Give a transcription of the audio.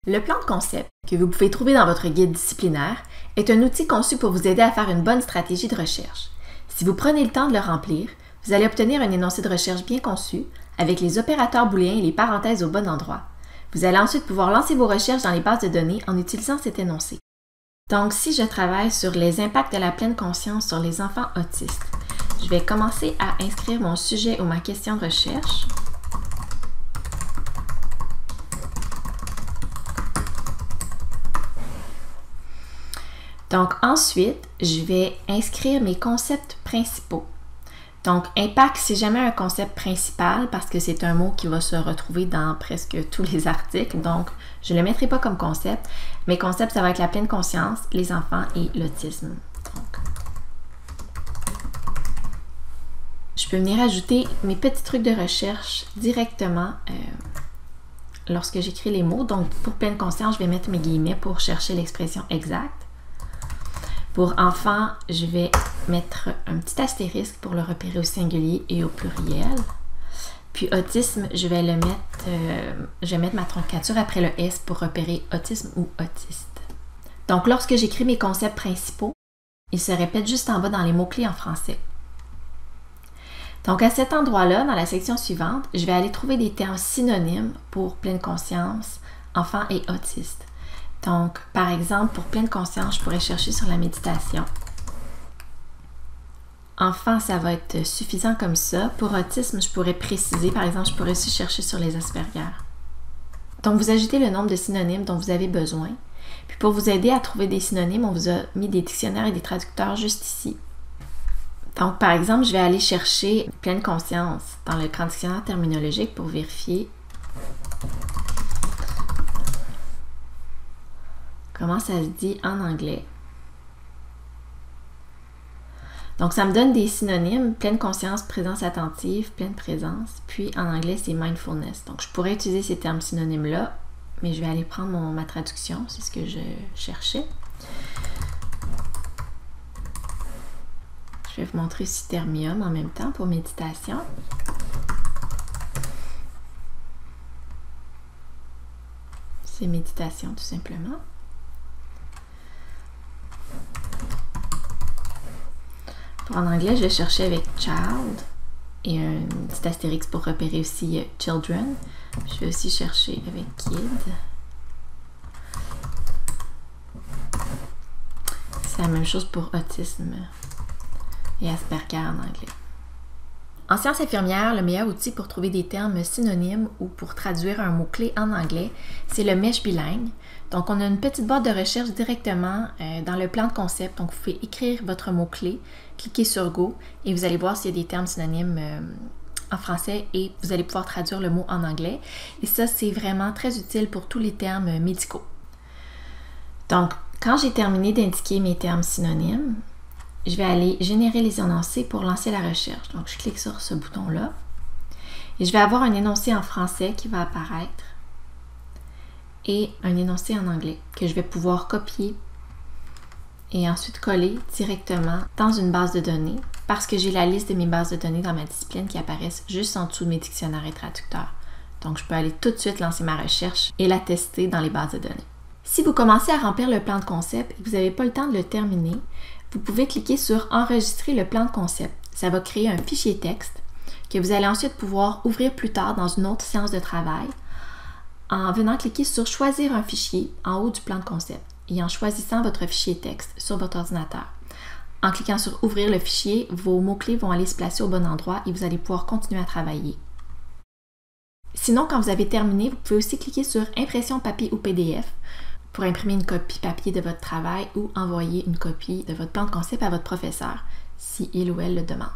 Le plan de concept, que vous pouvez trouver dans votre guide disciplinaire, est un outil conçu pour vous aider à faire une bonne stratégie de recherche. Si vous prenez le temps de le remplir, vous allez obtenir un énoncé de recherche bien conçu, avec les opérateurs booléens et les parenthèses au bon endroit. Vous allez ensuite pouvoir lancer vos recherches dans les bases de données en utilisant cet énoncé. Donc, si je travaille sur les impacts de la pleine conscience sur les enfants autistes, je vais commencer à inscrire mon sujet ou ma question de recherche. Donc ensuite, je vais inscrire mes concepts principaux. Donc impact, c'est jamais un concept principal parce que c'est un mot qui va se retrouver dans presque tous les articles. Donc je ne le mettrai pas comme concept. Mes concepts, ça va être la pleine conscience, les enfants et l'autisme. Je peux venir ajouter mes petits trucs de recherche directement lorsque j'écris les mots. Donc pour pleine conscience, je vais mettre mes guillemets pour chercher l'expression exacte. Pour enfants, je vais mettre un petit astérisque pour le repérer au singulier et au pluriel. Puis autisme, je vais mettre ma truncature après le S pour repérer autisme ou autiste. Donc lorsque j'écris mes concepts principaux, ils se répètent juste en bas dans les mots-clés en français. Donc à cet endroit-là, dans la section suivante, je vais aller trouver des termes synonymes pour pleine conscience, enfant et autiste. Donc, par exemple, pour pleine conscience, je pourrais chercher sur la méditation. Enfant, ça va être suffisant comme ça. Pour autisme, je pourrais préciser. Par exemple, je pourrais aussi chercher sur les Asperger. Donc, vous ajoutez le nombre de synonymes dont vous avez besoin. Puis, pour vous aider à trouver des synonymes, on vous a mis des dictionnaires et des traducteurs juste ici. Donc, par exemple, je vais aller chercher pleine conscience dans le grand dictionnaire terminologique pour vérifier comment ça se dit en anglais. Donc, ça me donne des synonymes, pleine conscience, présence attentive, pleine présence. Puis, en anglais, c'est mindfulness. Donc, je pourrais utiliser ces termes synonymes-là, mais je vais aller prendre ma traduction. C'est ce que je cherchais. Je vais vous montrer ici termium en même temps pour méditation. C'est méditation, tout simplement. En anglais, je vais chercher avec child et un petit astérix pour repérer aussi children. Je vais aussi chercher avec kid. C'est la même chose pour autisme et Asperger en anglais. En sciences infirmières, le meilleur outil pour trouver des termes synonymes ou pour traduire un mot-clé en anglais, c'est le MESH bilingue. Donc, on a une petite boîte de recherche directement dans le plan de concept. Donc, vous pouvez écrire votre mot-clé, cliquer sur Go et vous allez voir s'il y a des termes synonymes en français et vous allez pouvoir traduire le mot en anglais. Et ça, c'est vraiment très utile pour tous les termes médicaux. Donc, quand j'ai terminé d'indiquer mes termes synonymes, je vais aller générer les énoncés pour lancer la recherche. Donc, je clique sur ce bouton-là et je vais avoir un énoncé en français qui va apparaître et un énoncé en anglais que je vais pouvoir copier et ensuite coller directement dans une base de données parce que j'ai la liste de mes bases de données dans ma discipline qui apparaissent juste en dessous de mes dictionnaires et traducteurs. Donc, je peux aller tout de suite lancer ma recherche et la tester dans les bases de données. Si vous commencez à remplir le plan de concept et que vous n'avez pas le temps de le terminer, vous pouvez cliquer sur « Enregistrer le plan de concept ». Ça va créer un fichier texte que vous allez ensuite pouvoir ouvrir plus tard dans une autre séance de travail en venant cliquer sur « Choisir un fichier » en haut du plan de concept et en choisissant votre fichier texte sur votre ordinateur. En cliquant sur « Ouvrir le fichier », vos mots-clés vont aller se placer au bon endroit et vous allez pouvoir continuer à travailler. Sinon, quand vous avez terminé, vous pouvez aussi cliquer sur « Impression papier ou PDF » pour imprimer une copie papier de votre travail ou envoyer une copie de votre plan de concept à votre professeur, si il ou elle le demande.